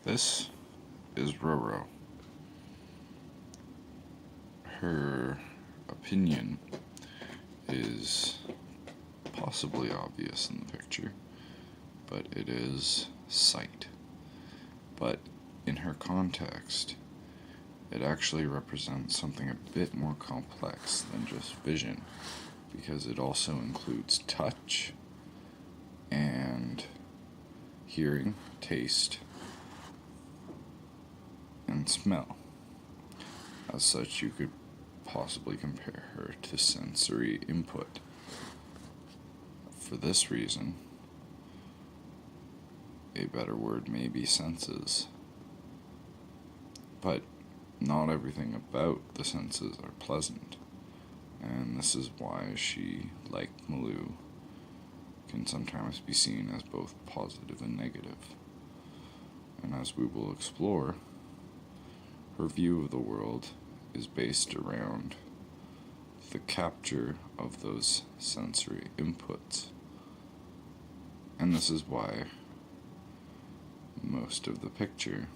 This is Roro. Her opinion is possibly obvious in the picture, but it is sight. But in her context, it actually represents something a bit more complex than just vision, because it also includes touch and hearing, taste, and smell. As such, you could possibly compare her to sensory input. For this reason, a better word may be senses. But not everything about the senses are pleasant, and this is why she, like Malou, can sometimes be seen as both positive and negative. And as we will explore, her view of the world is based around the capture of those sensory inputs. And this is why most of the picture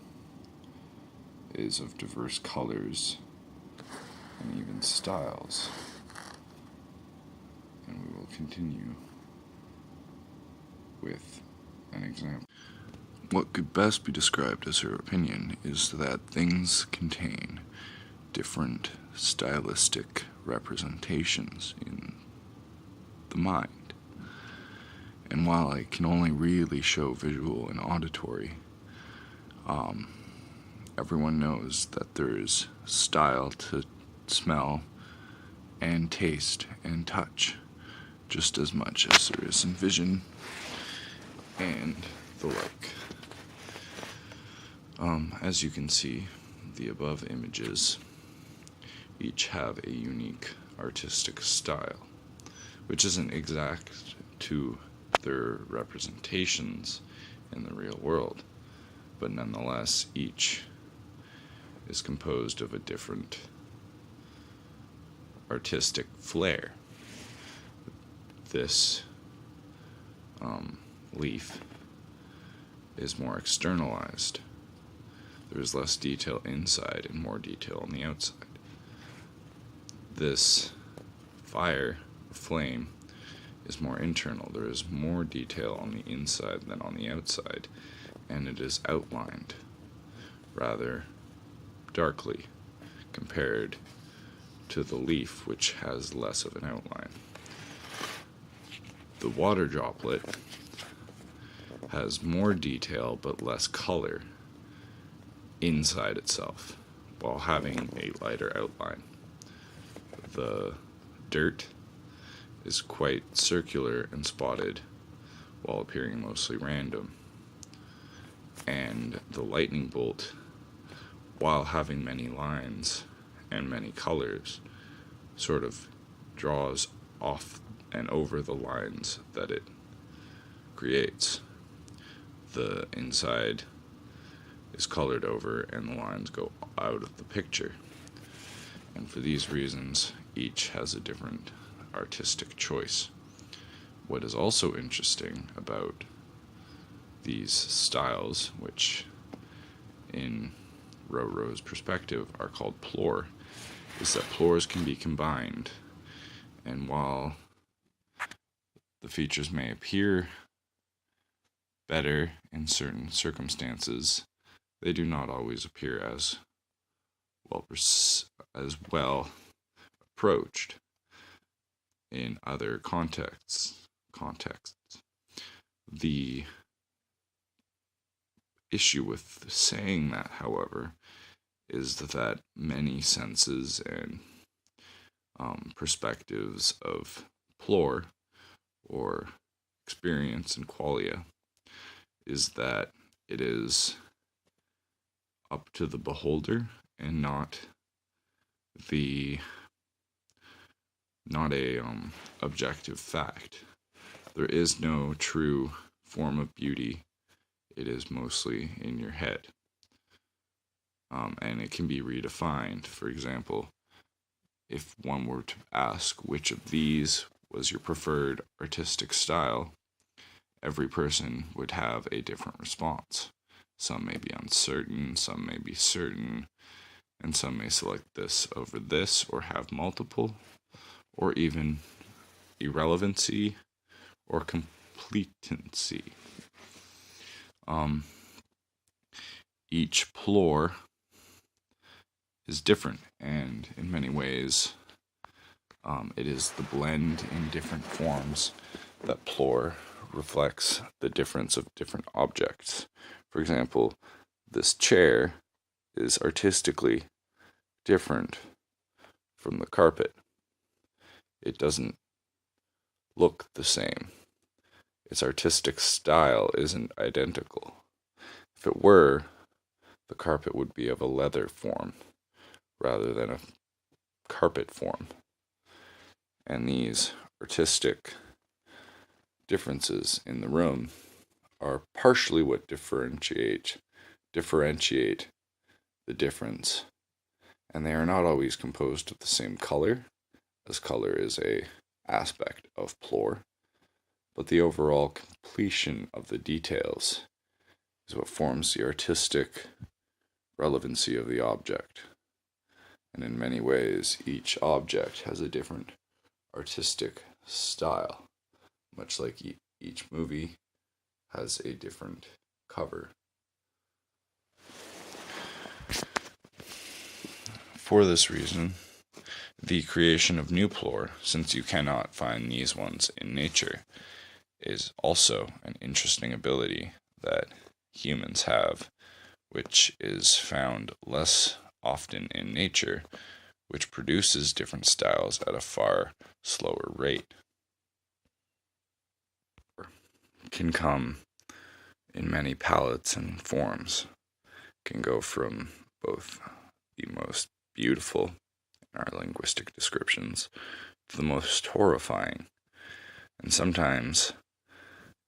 is of diverse colors and even styles. And we will continue with an example. What could best be described as her opinion is that things contain different stylistic representations in the mind. And while I can only really show visual and auditory, everyone knows that there is style to smell and taste and touch just as much as there is in vision and the like. As you can see, the above images each have a unique artistic style, which isn't exact to their representations in the real world, but nonetheless each is composed of a different artistic flair. This leaf is more externalized. There's less detail inside and more detail on the outside. This flame, is more internal. There is more detail on the inside than on the outside, and it is outlined rather darkly compared to the leaf, which has less of an outline. The water droplet has more detail but less color inside itself, while having a lighter outline. The dirt is quite circular and spotted, while appearing mostly random. And the lightning bolt, while having many lines and many colors, sort of draws off and over the lines that it creates. The inside is colored over and the lines go out of the picture. And for these reasons, each has a different artistic choice. What is also interesting about these styles, which in Roro's perspective are called plor, is that plors can be combined, and while the features may appear better in certain circumstances, they do not always appear as well approached in other contexts. The issue with saying that, however, is that many senses and perspectives of plor, or experience and qualia, is that it is up to the beholder and not a objective fact. There is no true form of beauty. It is mostly in your head. And it can be redefined. For example, if one were to ask which of these was your preferred artistic style, every person would have a different response. Some may be uncertain, some may be certain, and some may select this over this or have multiple, or even irrelevancy or completency. Each plor is different, and in many ways, it is the blend in different forms that plor reflects the difference of different objects. For example, this chair is artistically different from the carpet. It doesn't look the same. Its artistic style isn't identical. If it were, the carpet would be of a leather form rather than a carpet form. And these artistic differences in the room are partially what differentiate the difference. And they are not always composed of the same color, as color is a aspect of plor, but the overall completion of the details is what forms the artistic relevancy of the object. And in many ways, each object has a different artistic style, much like each movie has a different cover. For this reason, the creation of new plor, since you cannot find these ones in nature, is also an interesting ability that humans have, which is found less often in nature, which produces different styles at a far slower rate. Can come in many palettes and forms. Can go from both the most beautiful in our linguistic descriptions to the most horrifying. And sometimes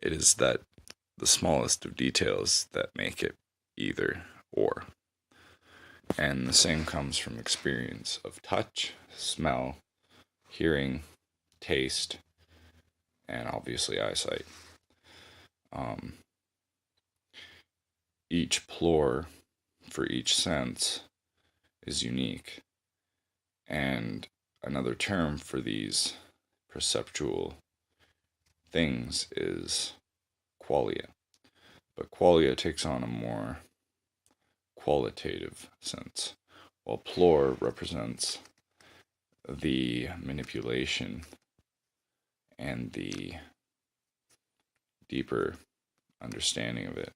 it is that the smallest of details that make it either or. And the same comes from experience of touch, smell, hearing, taste, and obviously eyesight. Each plor for each sense is unique, and another term for these perceptual things is qualia. But qualia takes on a more qualitative sense, while plor represents the manipulation and the deeper understanding of it.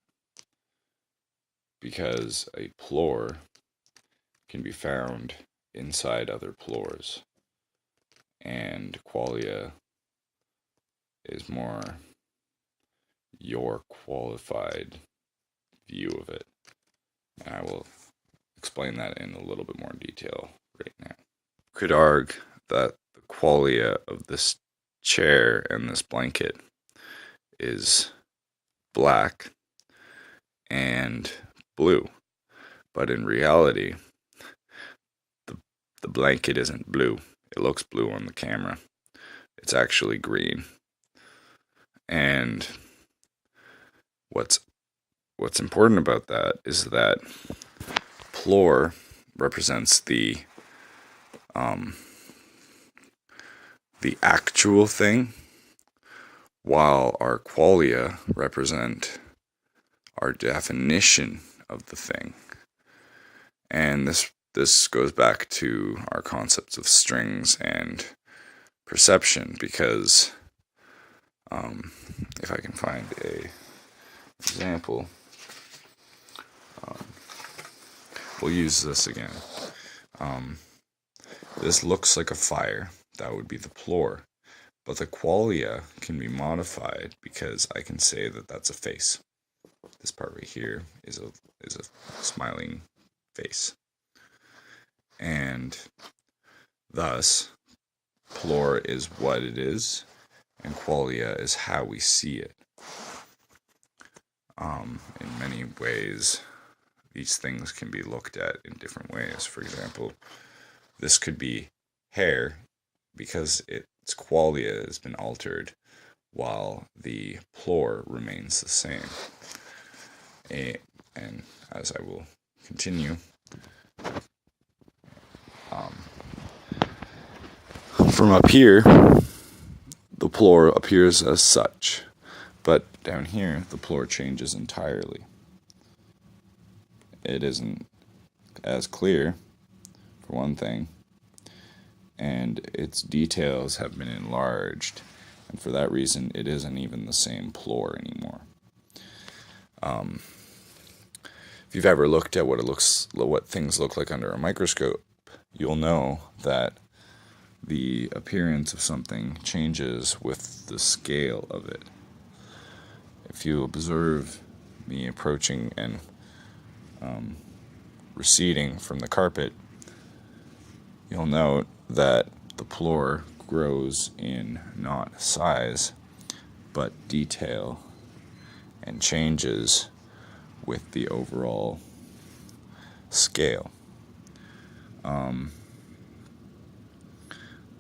Because a plor can be found inside other plors, and qualia is more your qualified view of it. And I will explain that in a little bit more detail right now. You could argue that the qualia of this chair and this blanket is black and blue, but in reality, the blanket isn't blue. It looks blue on the camera. It's actually green. And what's important about that is that plor represents the actual thing, while our qualia represent our definition of the thing. And this goes back to our concepts of strings and perception, because if I can find a example, we'll use this again. This looks like a fire. That would be the plor. But the qualia can be modified because I can say that that's a face. This part right here is a smiling face. And thus, plor is what it is, and qualia is how we see it. In many ways, these things can be looked at in different ways. For example, this could be hair because its qualia has been altered while the plor remains the same. And as I will continue, from up here, the plor appears as such, but down here, the plor changes entirely. It isn't as clear, for one thing, and its details have been enlarged, and for that reason, it isn't even the same plor anymore. If you've ever looked at what things look like under a microscope, you'll know that the appearance of something changes with the scale of it. If you observe me approaching and receding from the carpet, you'll note that the plor grows in not size, but detail, and changes with the overall scale.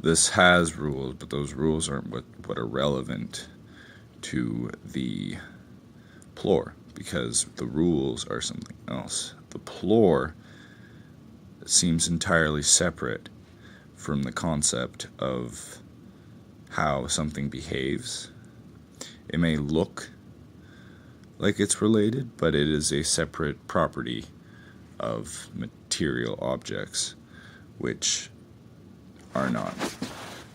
This has rules, but those rules aren't what are relevant to the plor, because the rules are something else. The plor seems entirely separate from the concept of how something behaves. It may look like it's related, but it is a separate property of material objects, which are not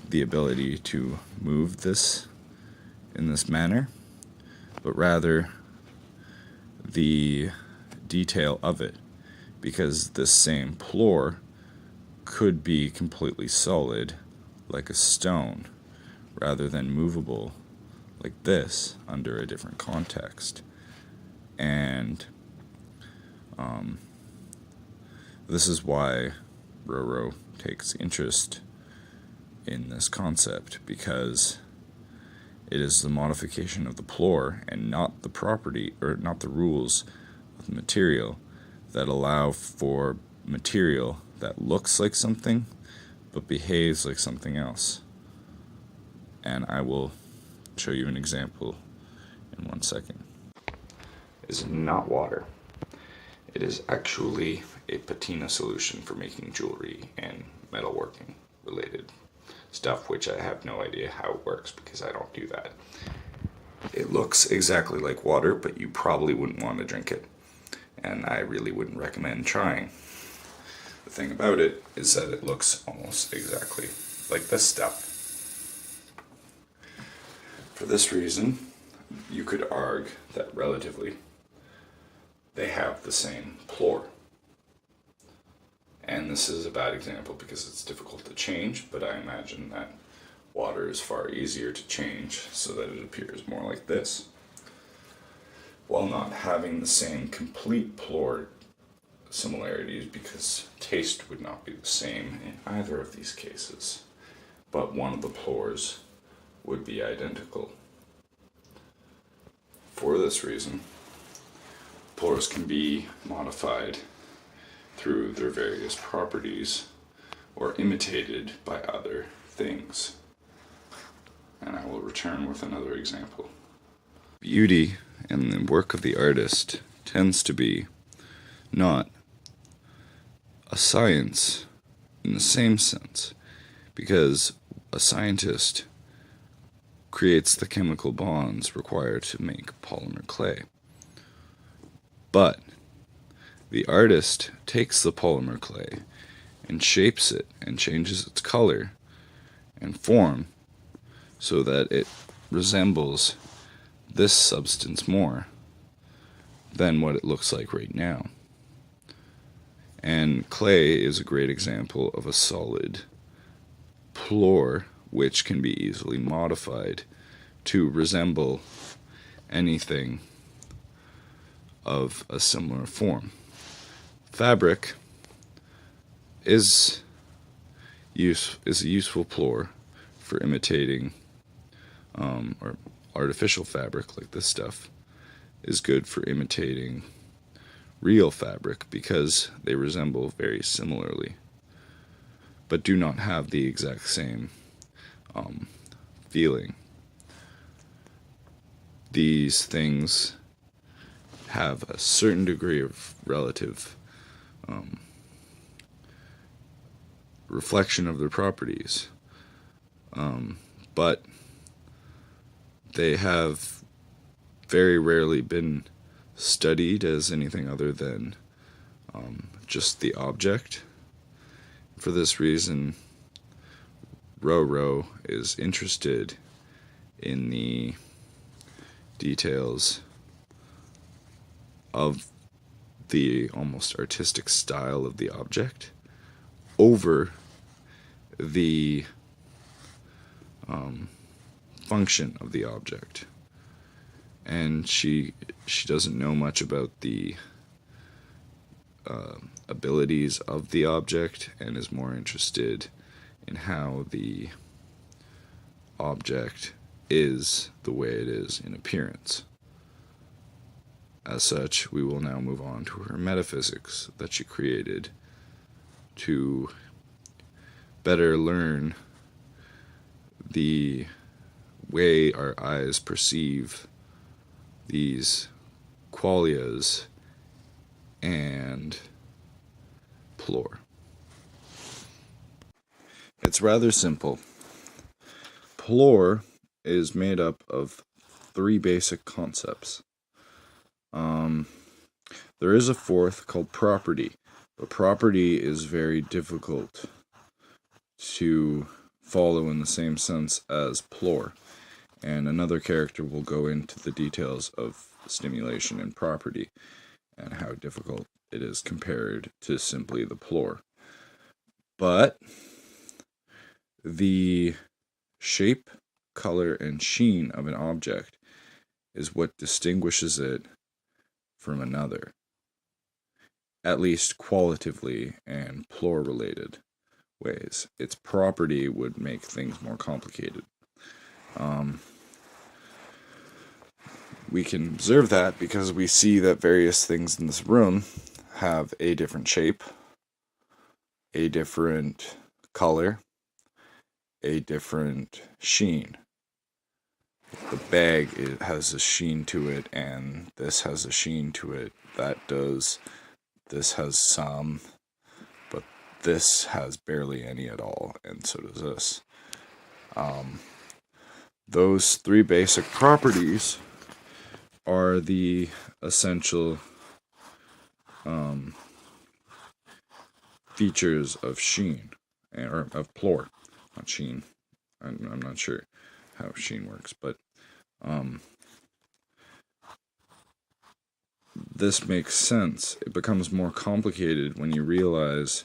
the ability to move this in this manner, but rather the detail of it, because this same plor could be completely solid like a stone rather than movable like this under a different context. And this is why Roro takes interest in this concept, because it is the modification of the plor and not the property, or not the rules of the material, that allow for material that looks like something but behaves like something else. And I will show you an example in 1 second. Is not water. It is actually a patina solution for making jewelry and metalworking related stuff, which I have no idea how it works because I don't do that. It looks exactly like water, but you probably wouldn't want to drink it, and I really wouldn't recommend trying. The thing about it is that it looks almost exactly like this stuff. For this reason, you could argue that relatively they have the same plor. And this is a bad example because it's difficult to change, but I imagine that water is far easier to change so that it appears more like this, while not having the same complete plor similarities, because taste would not be the same in either of these cases, but one of the plors would be identical. For this reason, plors can be modified through their various properties or imitated by other things. And I will return with another example. Beauty and the work of the artist tends to be not a science in the same sense, because a scientist creates the chemical bonds required to make polymer clay. But the artist takes the polymer clay and shapes it and changes its color and form so that it resembles this substance more than what it looks like right now. And clay is a great example of a solid plor which can be easily modified to resemble anything of a similar form. Fabric is a useful plor for imitating, or artificial fabric like this stuff is good for imitating real fabric because they resemble very similarly, but do not have the exact same feeling. These things have a certain degree of relative reflection of their properties, but they have very rarely been studied as anything other than just the object. For this reason, Roro is interested in the details of the almost artistic style of the object over the function of the object. And she doesn't know much about the abilities of the object, and is more interested in how the object is the way it is in appearance. As such, we will now move on to her metaphysics that she created to better learn the way our eyes perceive these qualias and plor. It's rather simple. Plor is made up of 3 basic concepts. There is a fourth called property, but property is very difficult to follow in the same sense as plor, and another character will go into the details of stimulation and property and how difficult it is compared to simply the plor. But the shape, color, and sheen of an object is what distinguishes it from another, at least qualitatively and plor-related ways. Its property would make things more complicated. We can observe that because we see that various things in this room have a different shape, a different color, a different sheen. The bag has a sheen to it, and this has a sheen to it. That does. This has some, but this has barely any at all, and so does this. Those 3 basic properties are the essential features of sheen, or of plor, not sheen. I'm not sure how sheen works, but this makes sense. It becomes more complicated when you realize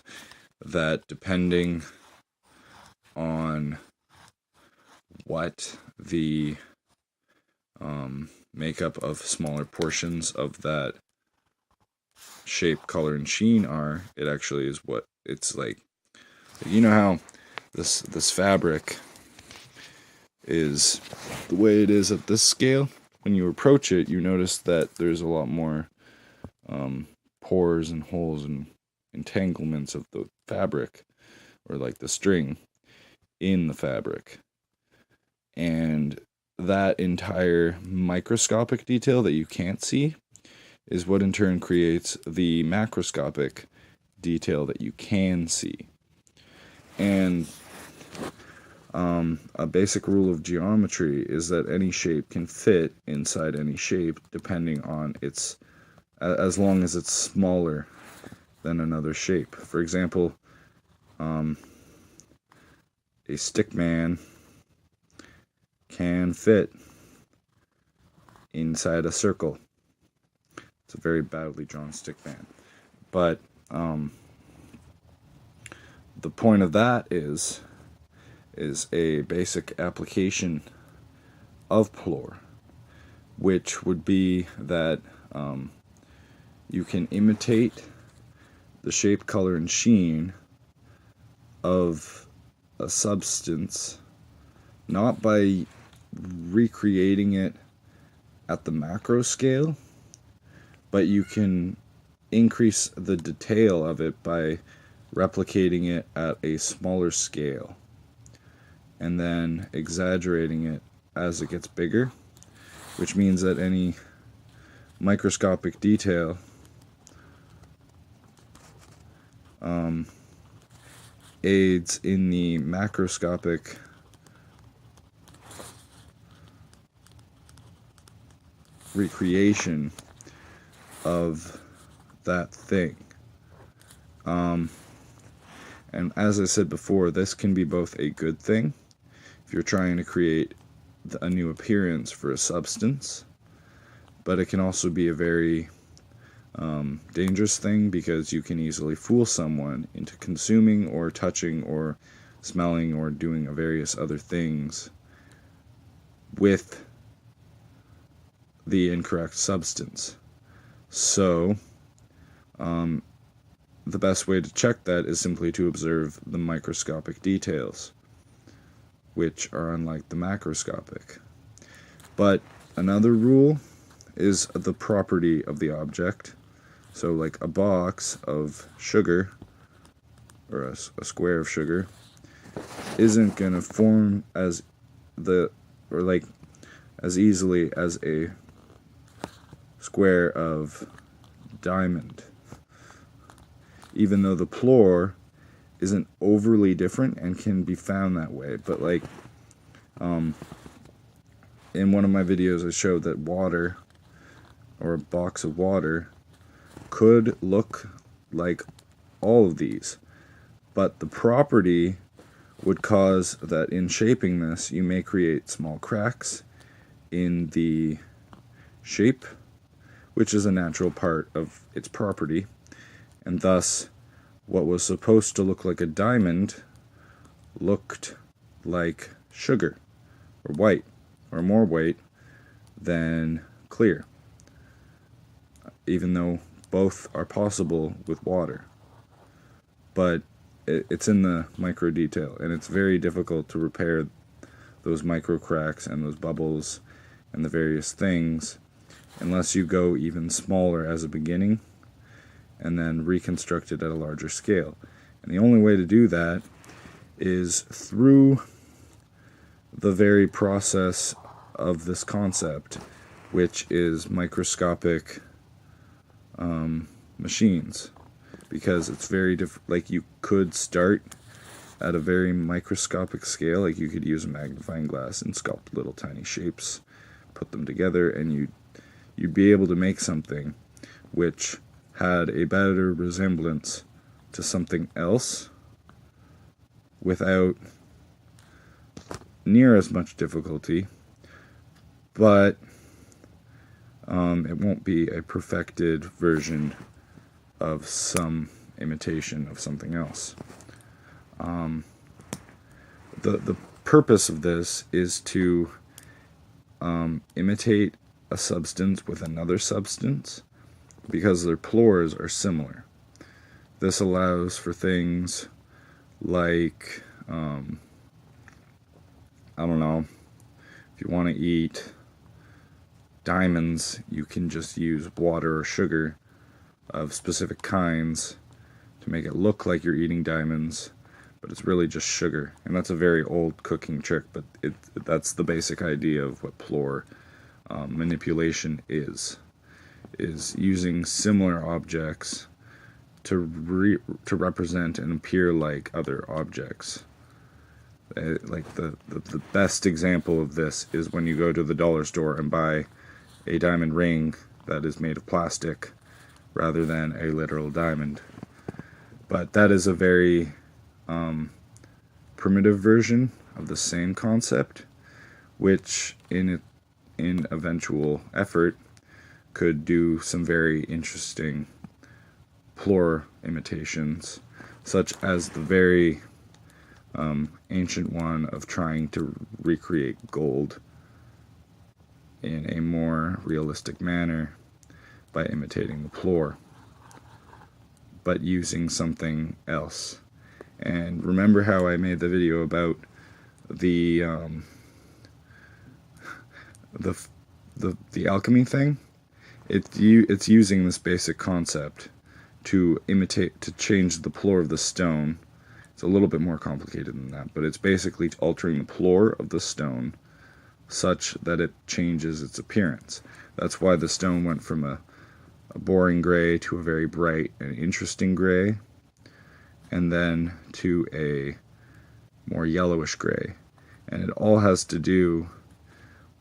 that depending on what the makeup of smaller portions of that shape, color, and sheen are, it actually is what it's like. You know how this fabric is the way it is at this scale? When you approach it, you notice that there's a lot more pores and holes and entanglements of the fabric, or like the string in the fabric. And that entire microscopic detail that you can't see is what in turn creates the macroscopic detail that you can see. And a basic rule of geometry is that any shape can fit inside any shape depending on its, as long as it's smaller than another shape. For example, a stick man can fit inside a circle. It's a very badly drawn stick man. But the point of that is a basic application of plor, which would be that you can imitate the shape, color, and sheen of a substance not by recreating it at the macro scale, but you can increase the detail of it by replicating it at a smaller scale and then exaggerating it as it gets bigger, which means that any microscopic detail aids in the macroscopic recreation of that thing. And as I said before, this can be both a good thing if you're trying to create a new appearance for a substance, but it can also be a very dangerous thing because you can easily fool someone into consuming or touching or smelling or doing various other things with the incorrect substance. So, the best way to check that is simply to observe the microscopic details, which are unlike the macroscopic. But another rule is the property of the object. So like a box of sugar, or a square of sugar, isn't going to form as easily as a square of diamond, even though the plor isn't overly different and can be found that way. But like in one of my videos I showed that water, or a box of water, could look like all of these, but the property would cause that in shaping this you may create small cracks in the shape, which is a natural part of its property, and thus what was supposed to look like a diamond looked like sugar, or white, or more white than clear, even though both are possible with water. But it's in the micro detail, and it's very difficult to repair those micro cracks and those bubbles and the various things unless you go even smaller as a beginning and then reconstruct it at a larger scale. And the only way to do that is through the very process of this concept, which is microscopic machines, because it's very like you could start at a very microscopic scale, like you could use a magnifying glass and sculpt little tiny shapes, put them together, and you'd be able to make something which had a better resemblance to something else without near as much difficulty, but it won't be a perfected version of some imitation of something else. The purpose of this is to imitate a substance with another substance because their plors are similar. This allows for things like, I don't know, if you want to eat diamonds, you can just use water or sugar of specific kinds to make it look like you're eating diamonds, but it's really just sugar. And that's a very old cooking trick, but that's the basic idea of what plor manipulation is using similar objects to represent and appear like other objects. Like the best example of this is when you go to the dollar store and buy a diamond ring that is made of plastic rather than a literal diamond. But that is a very primitive version of the same concept, which in eventual effort could do some very interesting plor imitations, such as the very ancient one of trying to recreate gold in a more realistic manner by imitating the plor, but using something else. And remember how I made the video about the alchemy thing? It's using this basic concept to change the plor of the stone. It's a little bit more complicated than that, but it's basically altering the plor of the stone such that it changes its appearance. That's why the stone went from a boring gray to a very bright and interesting gray, and then to a more yellowish gray. And it all has to do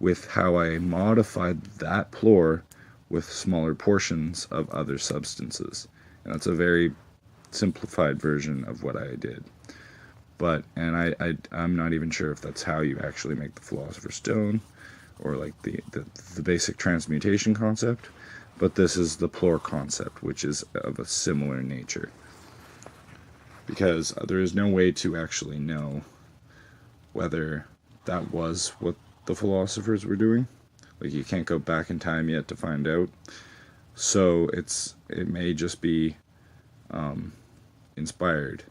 with how I modified that plor with smaller portions of other substances. And that's a very simplified version of what I did. But, and I'm not even sure if that's how you actually make the Philosopher's Stone, or like the basic transmutation concept, but this is the plor concept, which is of a similar nature. Because there is no way to actually know whether that was what the philosophers were doing. Like, you can't go back in time yet to find out. So it may just be inspired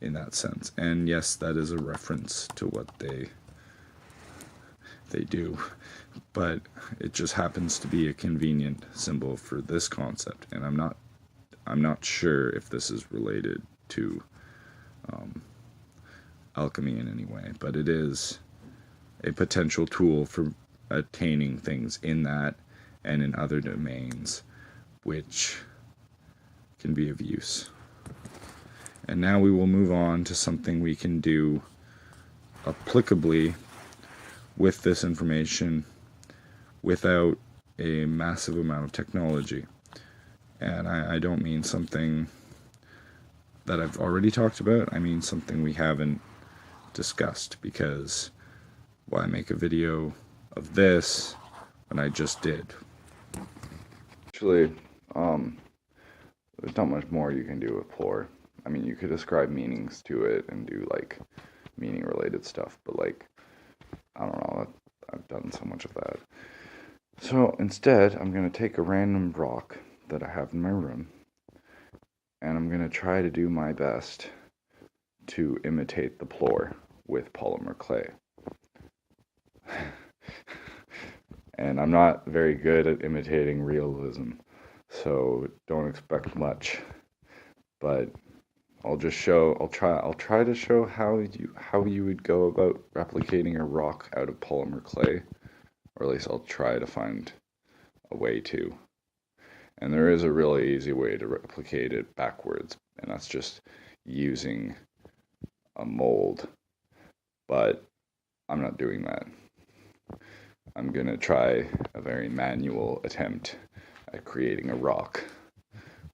in that sense. And yes, that is a reference to what they do, but it just happens to be a convenient symbol for this concept. And I'm not sure if this is related to alchemy in any way, but it is a potential tool for attaining things in that and in other domains which can be of use. And now we will move on to something we can do applicably with this information without a massive amount of technology. And I don't mean something that I've already talked about, I mean something we haven't discussed, because why make a video of this when I just did? Actually, there's not much more you can do with plor. I mean, you could ascribe meanings to it and do like meaning related stuff, but like, I don't know, I've done so much of that. So instead, I'm going to take a random rock that I have in my room, and I'm going to try to do my best to imitate the plor with polymer clay. And I'm not very good at imitating realism, so don't expect much. But I'll try to show how you would go about replicating a rock out of polymer clay, or at least I'll try to find a way to. And there is a really easy way to replicate it backwards, and that's just using a mold. But I'm not doing that. I'm gonna try a very manual attempt at creating a rock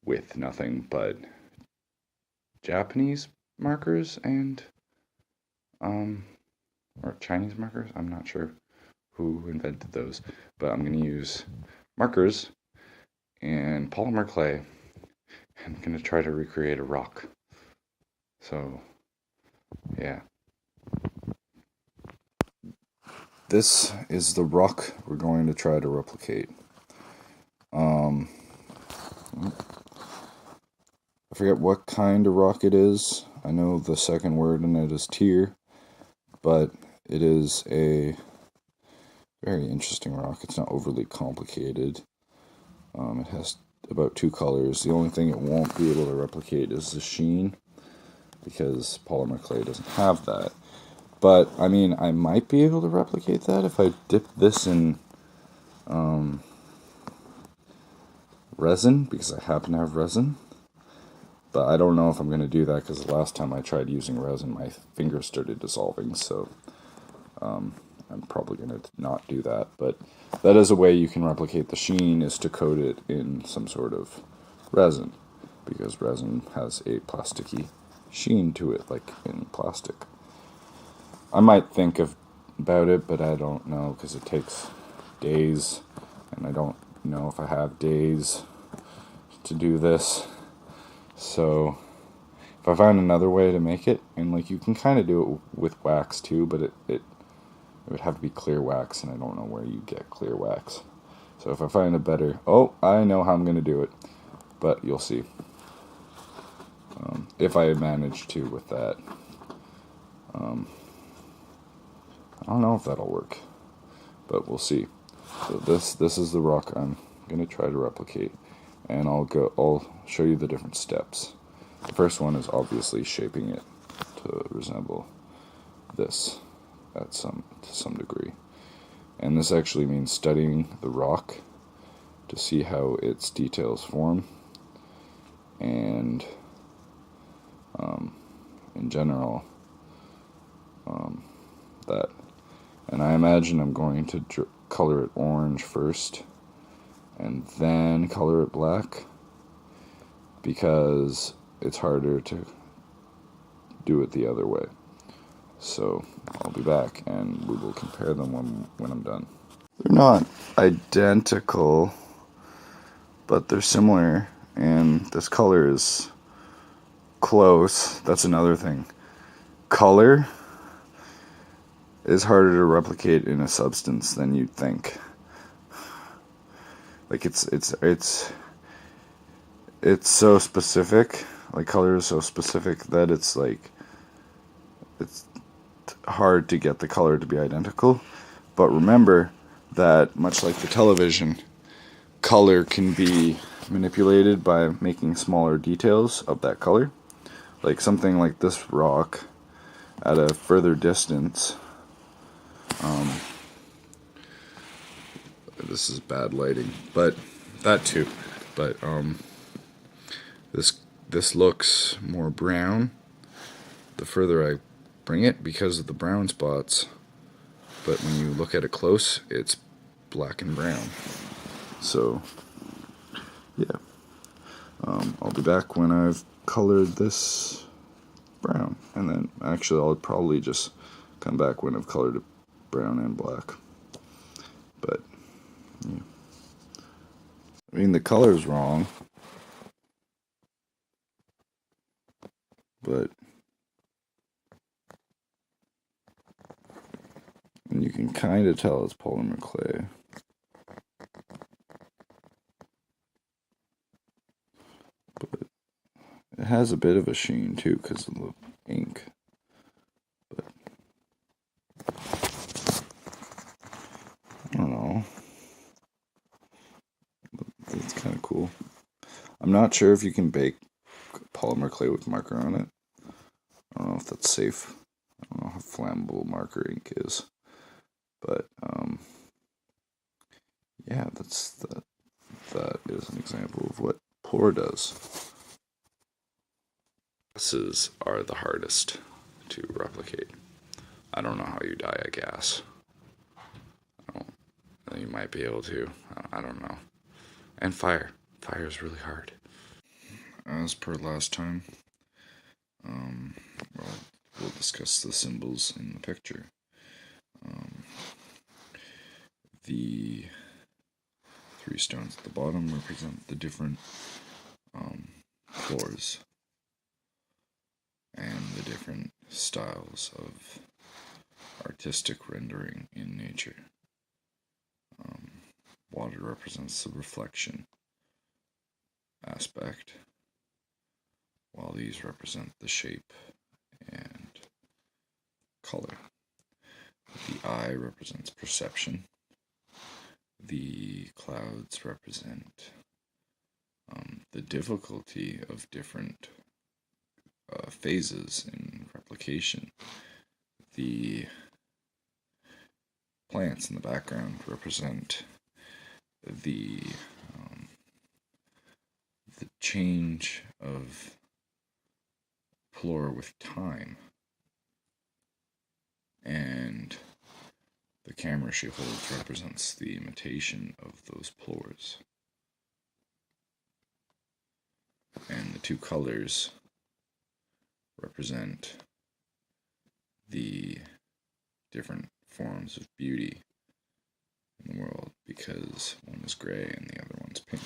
with nothing but Japanese markers and or Chinese markers. I'm not sure who invented those, but I'm gonna use markers and polymer clay, and I'm gonna try to recreate a rock. So yeah, this is the rock we're going to try to replicate. I forget what kind of rock it is. I know the second word in it is tier, but it is a very interesting rock. It's not overly complicated. It has about 2 colors. The only thing it won't be able to replicate is the sheen, because polymer clay doesn't have that. But, I mean, I might be able to replicate that if I dip this in resin, because I happen to have resin. But I don't know if I'm going to do that, because the last time I tried using resin, my fingers started dissolving, so I'm probably going to not do that. But that is a way you can replicate the sheen, is to coat it in some sort of resin, because resin has a plasticky sheen to it, like in plastic. I might think about it, but I don't know, because it takes days, and I don't know if I have days to do this. So if I find another way to make it, and like you can kind of do it with wax too, but it would have to be clear wax, and I don't know where you get clear wax. So if I find a better, I know how I'm going to do it, but you'll see. If I manage to with that. I don't know if that'll work, but we'll see. So this is the rock I'm going to try to replicate, and I'll show you the different steps. The first one is obviously shaping it to resemble this to some degree. And this actually means studying the rock to see how its details form, and in general, that. And I imagine I'm going to color it orange first, and then color it black, because it's harder to do it the other way. So I'll be back, and we will compare them when I'm done. They're not identical, but they're similar, and this color is close. That's another thing. Color is harder to replicate in a substance than you'd think. Like it's so specific. Like color is so specific that it's hard to get the color to be identical. But remember that, much like the television, color can be manipulated by making smaller details of that color. Like something like this rock at a further distance. This is bad lighting, but that too. But this looks more brown the further I bring it because of the brown spots. But when you look at it close, it's black and brown. So yeah, I'll be back when I've colored this brown, and then actually I'll probably just come back when I've colored it brown and black. But yeah, I mean the color's wrong, but and you can kind of tell it's polymer clay. But it has a bit of a sheen too because of the ink. But I don't know. It's kind of cool. I'm not sure if you can bake polymer clay with marker on it. I don't know if that's safe. I don't know how flammable marker ink is. But yeah, that is an example of what plor does. Gases are the hardest to replicate. I don't know how you dye a gas. You might be able to. I don't know. And fire. Fire is really hard. As per last time, we'll discuss the symbols in the picture. The 3 stones at the bottom represent the different plors and the different styles of artistic rendering in nature. Water represents the reflection aspect, while these represent the shape and color. The eye represents perception. The clouds represent the difficulty of different phases in replication. The plants in the background represent the change of plor with time, and the camera she holds represents the imitation of those plors. And the 2 colors represent the different forms of beauty in the world, because one is gray and the other one's pink.